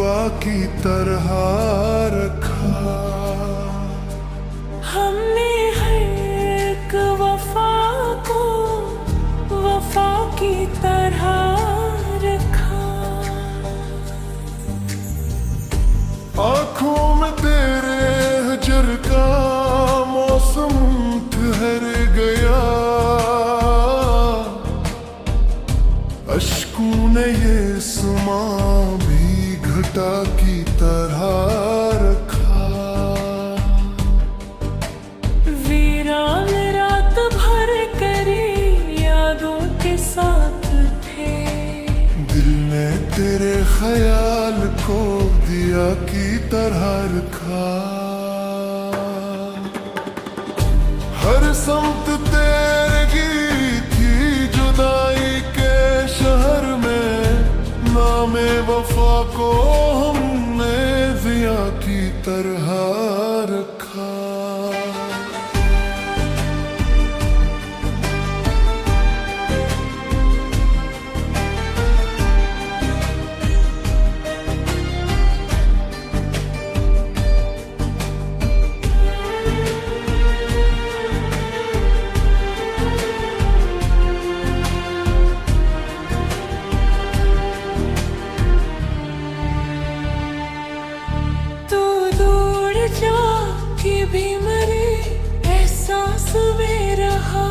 दुआ की तरह रखा। हमने हर एक वफा को वफा की तरह रखा। आँखों में तेरे हजर का मौसम ठहर गया, अश्कों ने ये समा भी घटा की तरह रखा। वीरान रात भर करे यादों के साथ थे, दिल ने तेरे ख्याल को दिया की तरह रखा। हर समत तेरे गीत थी जुदाई के शहर में, नामे वफा को हमने जिया की तरह रखा। भी मरे एहसास में रहा,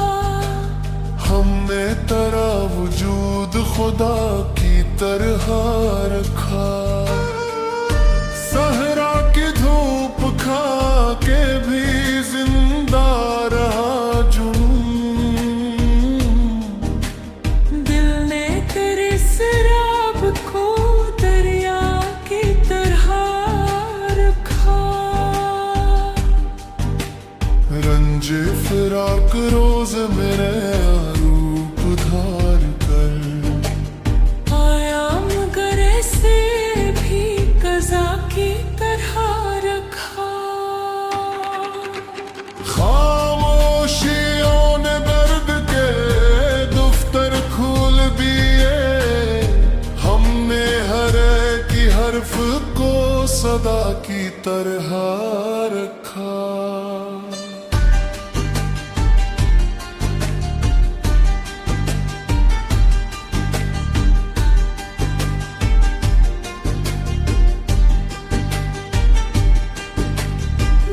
हमने तेरा वजूद खुदा की तरह रखा। सहरा की धूप खा के भी जिंदा रहा जुनून, दिल ने तेरे शराब को दरिया की तरह रखा। रंजे फिराक रोज मेरे रूप धार कर आया, मगर ऐसे भी कज़ा की तरह रखा। खामोशियों ने दर्द के दफ्तर खोल दिए, हमने हर एक हर्फ को सदा की तरह रखा।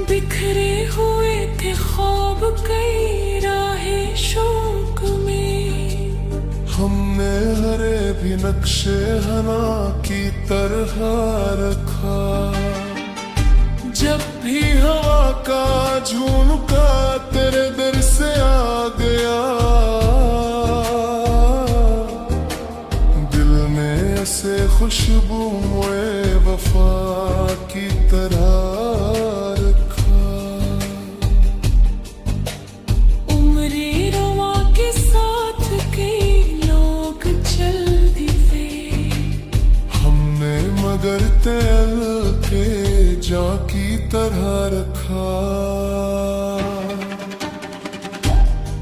बिखरे हुए थे ख्वाब कई राहे शौक में, हमने हरे भी नक्शे हना की तरह रखा। जब भी हवा का झुमका तेरे दर से आ गया, दिल ने ऐसे खुशबू में वफा की तरह मगर तेल के जा की तरह रखा।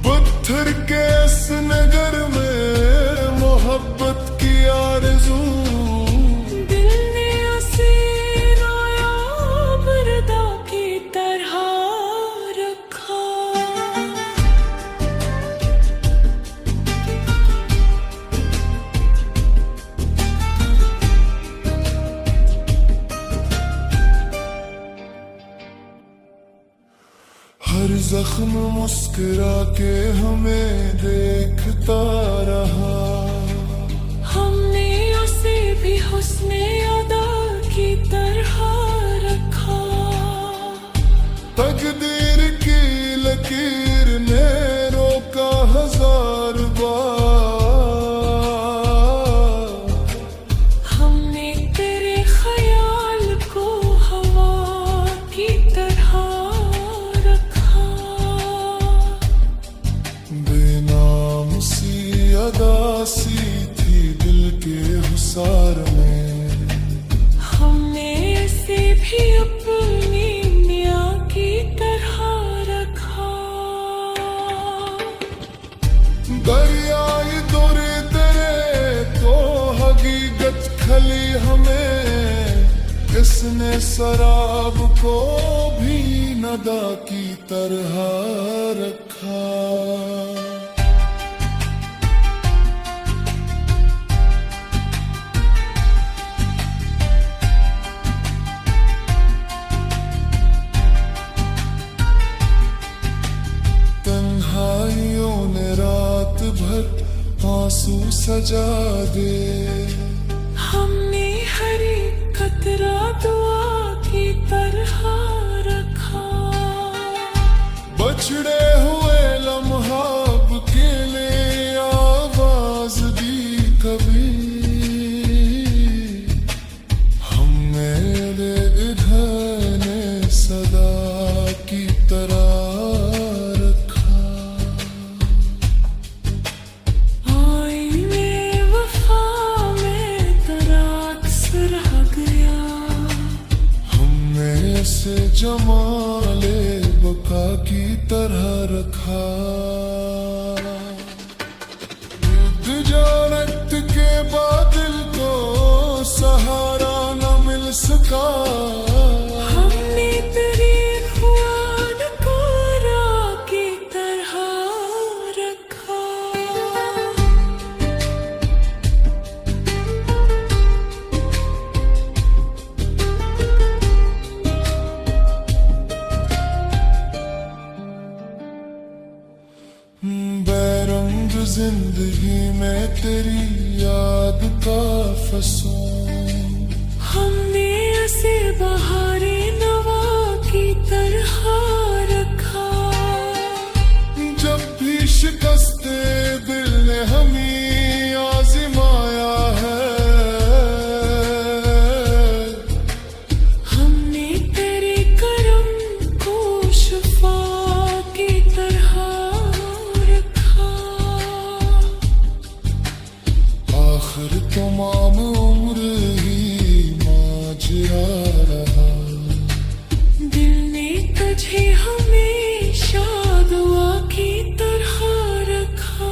पत्थर के इस नगर में मोहब्बत की आरज़ू, दिल ने उसे नायाब रदा की तरह रखा। हर जख्म मुस्कुरा के हमें देखता रहा, हमने उसे भी हुस्ने अदा की तरह रखा। तकदीर की लकीर ने रोका हजार बार, हमने तेरे ख्याल को हवा की तरह अदासी थी दिल के हुसार में, हमने इसे भी अपनी मियाँ की तरह इसने शराब को भी नदा की तरह रखा। तन्हाइयों ने रात भर आंसू सजा दे। हमने हर एक कतरा दुआ की तरह रखा। बछड़े हुए लम्हा के लिए आवाज दी कभी। हम मेरे इधर ने सदा की तरह रखा। आईने वफा में तेरा अक्स रह गया। हमने इसे जमाले बका की तरह रखा। जानत के बादल को सहारा न मिल सका। हमने तेरी ख्वान को राह की तरह रखा। बेरंग जिंदगी में तेरी याद का फसूं। हमने ऐसे बहारे नवा की तरह रखा। जब भी शिकस्ते दिल ने हमें आजमाया है। हमने तेरे करम को शफा की तरह रखा। आखिर तमाम उम्र ही माजरा रहा। दिल ने तुझे हमेशा दुआ की तरह रखा।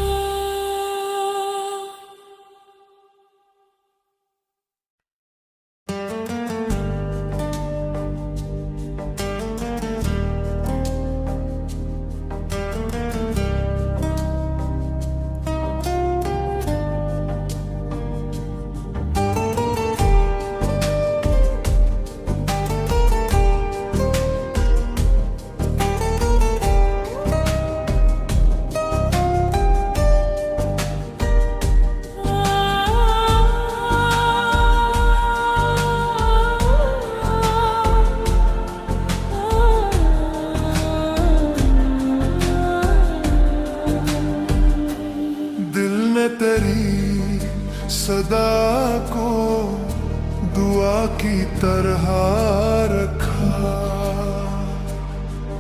दिल ने तेरी सदा को दुआ की तरह रखा।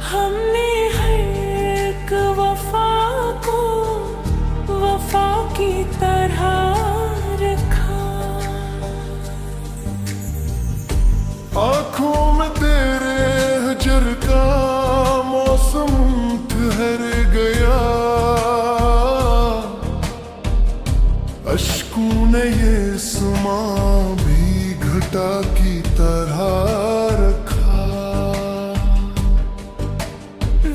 हमने हर एक वफा को वफा की तरह रखा। आंखों में तेरे हजर का मौसम ठहर गया। अश्कों ने ये समा भी घटा की तरह रखा।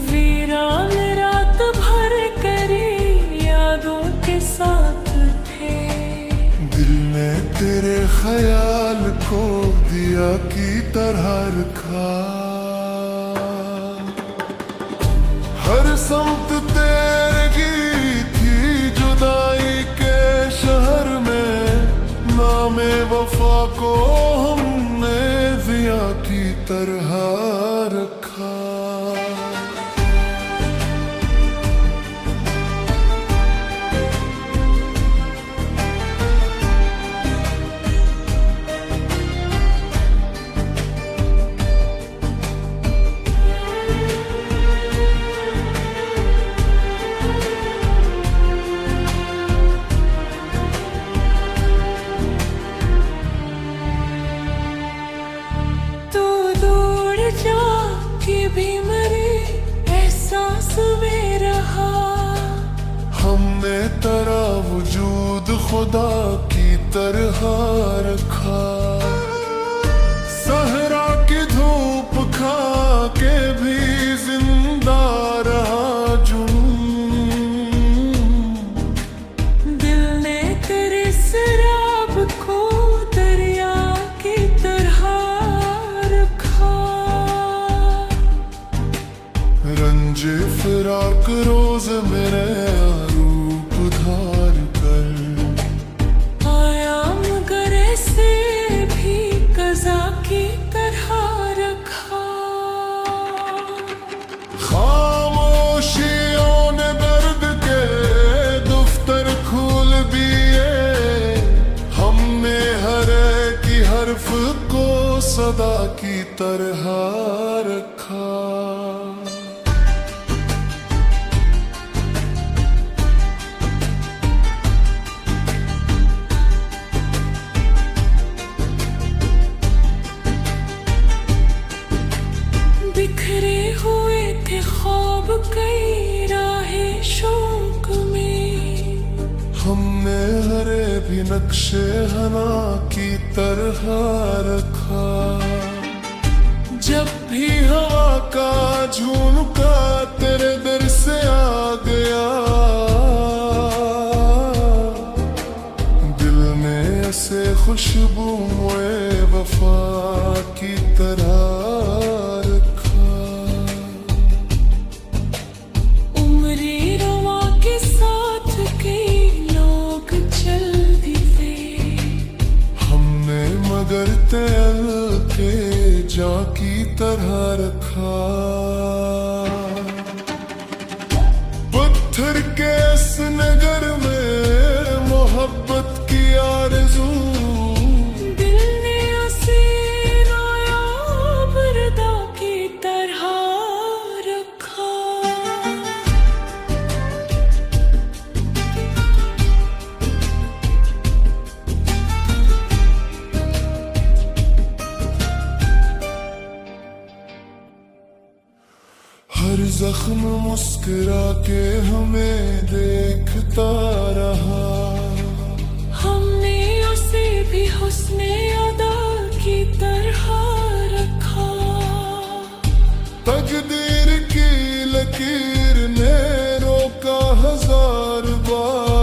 वीरान रात भर करे यादों के साथ थे। दिल ने तेरे ख्याल को दिया की तरह रखा। हर समत तेरे गीत थी जुदाई के शहर में। नामे वफा को हमने दिया की तरह रखा। हमने तेरा वजूद खुदा की तरह रखा। महफ को सदा की तरह रखा। बिखरे हुए थे ख्वाब कई राहे शौक में, हमने हरे भी नक्शे हना की तरह रखा। जब भी हवा का झुमका तेरे दर से आ गया, दिल ने ऐसे खुशबू मोए वफा की तरह रखा। उम्रे रवा के साथ कई लोग चल भी गए, हमने मगर तेल के जा की तरह रखा। पत्थर के इस नगर में मोहब्बत की आरज़ू, दिल ने उसे नायाब रदा की तरह रखा। हर जख्म मुस्कुरा के हमें देखता रहा, हमने उसे भी हुस्ने अदा की तरह रखा। तकदीर की लकीर ने रोका हजार बार,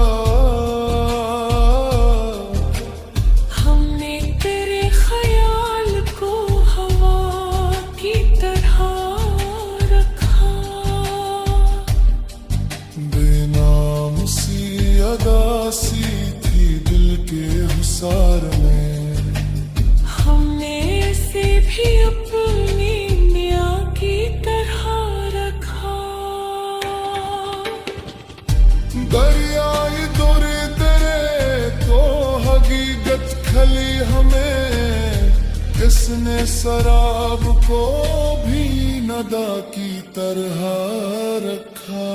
हमने तेरे ख्याल को हवा की तरह रखा। बेनाम सी अदा सी थी दिल के हुसार में, हमने इसे भी अपनी मियाँ की तरह रखा। दरियाई दौरे तेरे तो हकीकत खली हमें, किसने शराब को भी नदा की तरह रखा।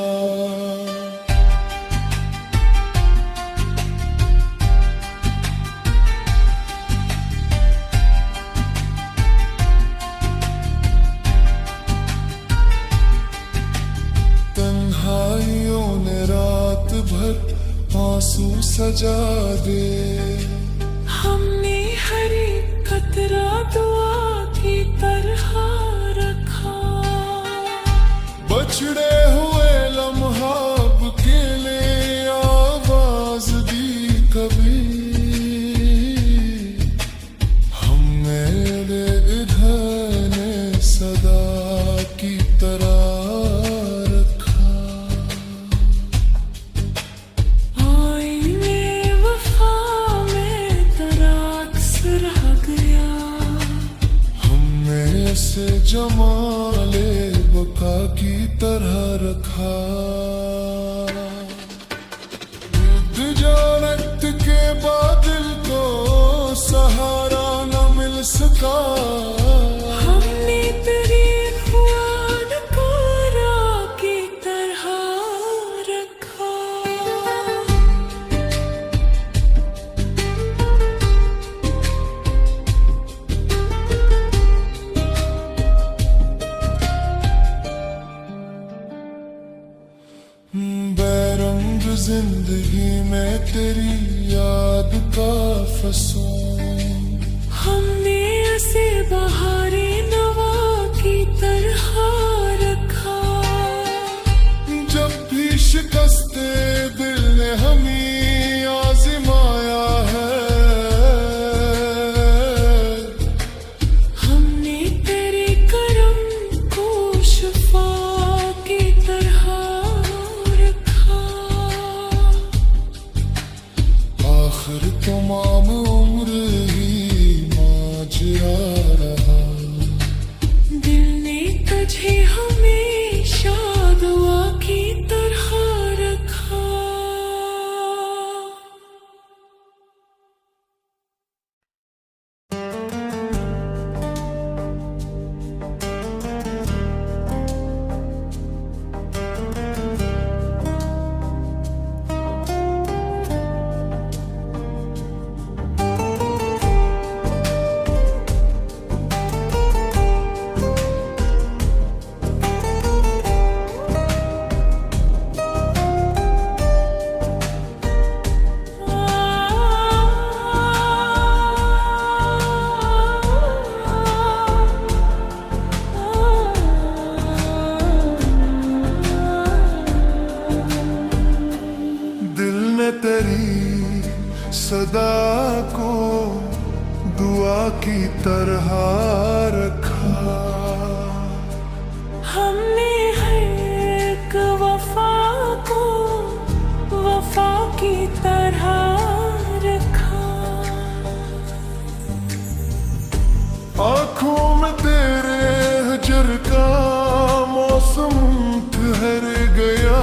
तन्हाइयों ने रात भर आंसू सजा दे, हमने हर एक कतरा दुआ की तरह रखा। बछड़े हुए लम्हाब के लिए आवाज दी कभी, हमने इधर सदा की तरह रखा। आईने वफा में तेरा अक्स रह गया, हमने इसे जमाले बका की तरह रखा। जानत के बादल को सहारा न मिल सका, हमने तेरे ख्वाब को राह की तरह रखा। बेरंग जिंदगी में तेरी याद का फसूं, हमने उसे बहारे नवा की तरह रखा। जब भी शिकस्ते दिल ने हमें आजमाया है, हमने तेरे करम को शफा की तरह रखा। आखिर तमाम उम्र ही माजरा रहा, दुआ की तरह रखा। हमने हर एक वफा को वफा की तरह रखा। आँखों में तेरे हजर का मौसम ठहर गया,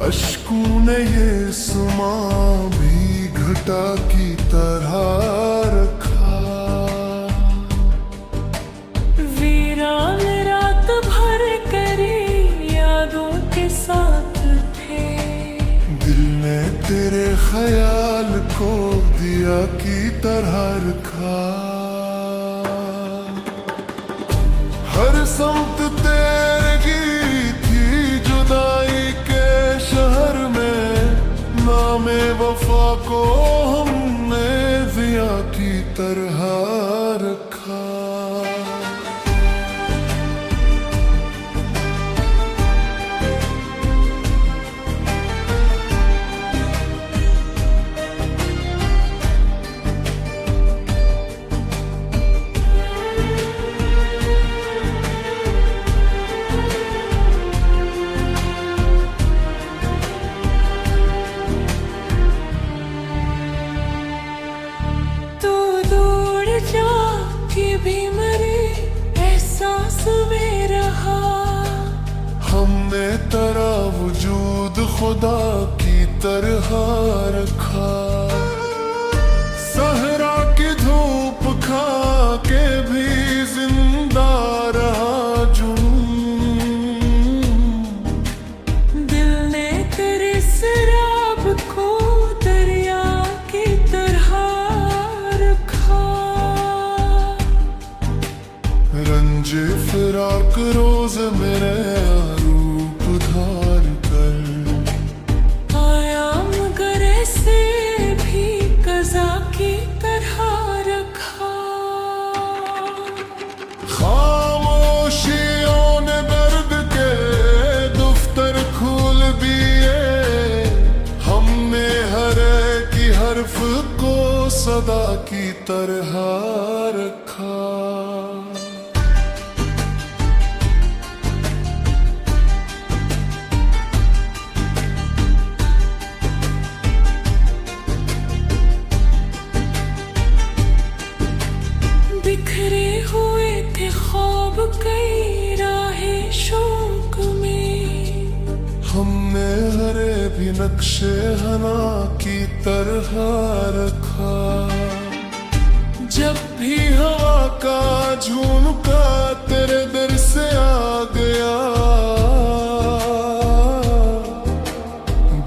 अश्कों ने ये समा भी घटा की तरह रखा। वीरान रात भर करे यादों के साथ थे, दिल ने तेरे ख्याल को दिया की तरह रखा। हर समत तेरे गीत थी जुदाई के शहर में, नामे वफा को हमने जिया की तरह रखा। भी मरे एहसास में रहा, हमने तेरा वजूद खुदा की तरह रखा। सहरा की धूप खा के भी जिंदा रहा दिल ने तेरे शराब को दरिया की तरह रखा। रंज फिराक रोज मेरे रूप धार कर आया, मगर ऐसे भी कज़ा की तरह रखा। खामोशियों ने दर्द के दफ्तर खोल दिए, हमने हर एक हर्फ को सदा की तरह रखा। बिखरे हुए थे ख्वाब कई राहे शौक में, हमने हरे भी नक्शे हना की तरह रखा। जब भी हवा का झुमका तेरे दर से आ गया,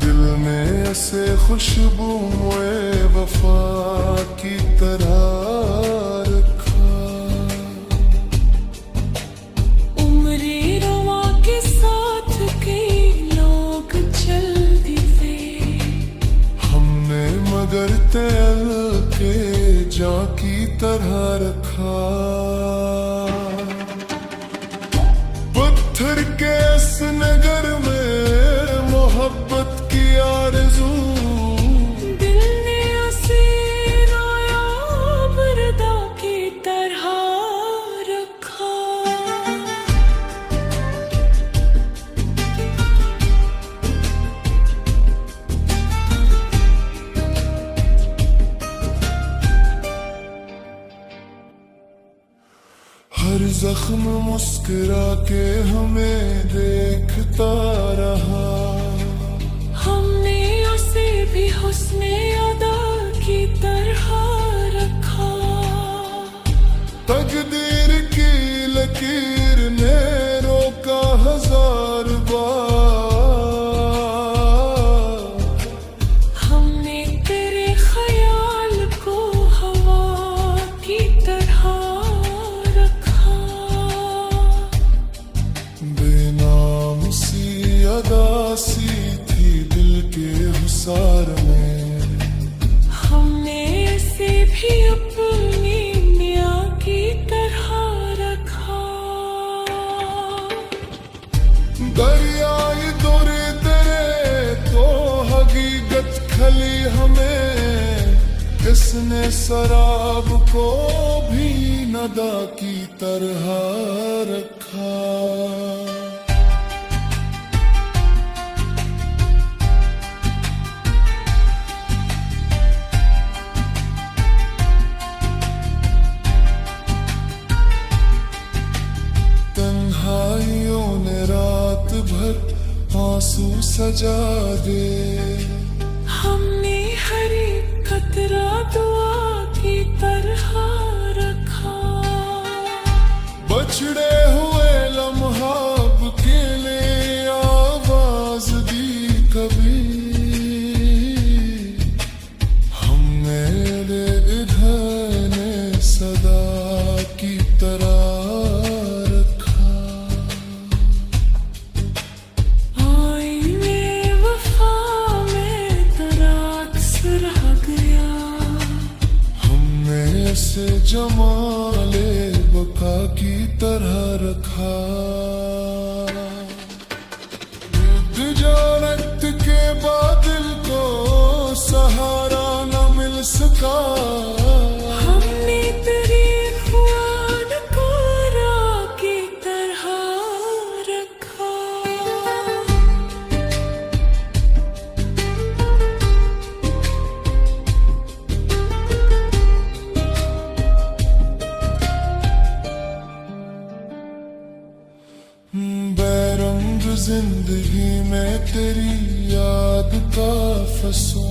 दिल ने ऐसे खुशबू में वफा की तरह मगर तेल के जा की तरह रखा। पत्थर के इस नगर में मोहब्बत की आरज़ू, दिल ने उसे नायाब रदा की तरह रखा। हर जख्म मुस्कुरा के हमें देखता रहा, हमने उसे भी हुस्ने अदा की तरह रखा। तकदीर की लकीर ने रोका हजार बार, हमने तेरे ख्याल को हवा की तरह अदासी थी दिल के हुसार में, हमने इसे भी अपनी मियाँ की तरह जिसने शराब को भी नदा की तरह रखा। तन्हाइयों ने रात भर आंसू सजा दे। हमने हर एक कतरा दुआ की तरह रखा। बछड़े हुए लम्हाब के लिए आवाज दी कभी। हमने इधर ने सदा की तरह से जमाले बका की तरह रखा। जानत के बादल को सहारा न मिल सका। हमने तेरी ख्वान को राह की तरह रखा। बेरंग जिंदगी में तेरी याद का फसूं।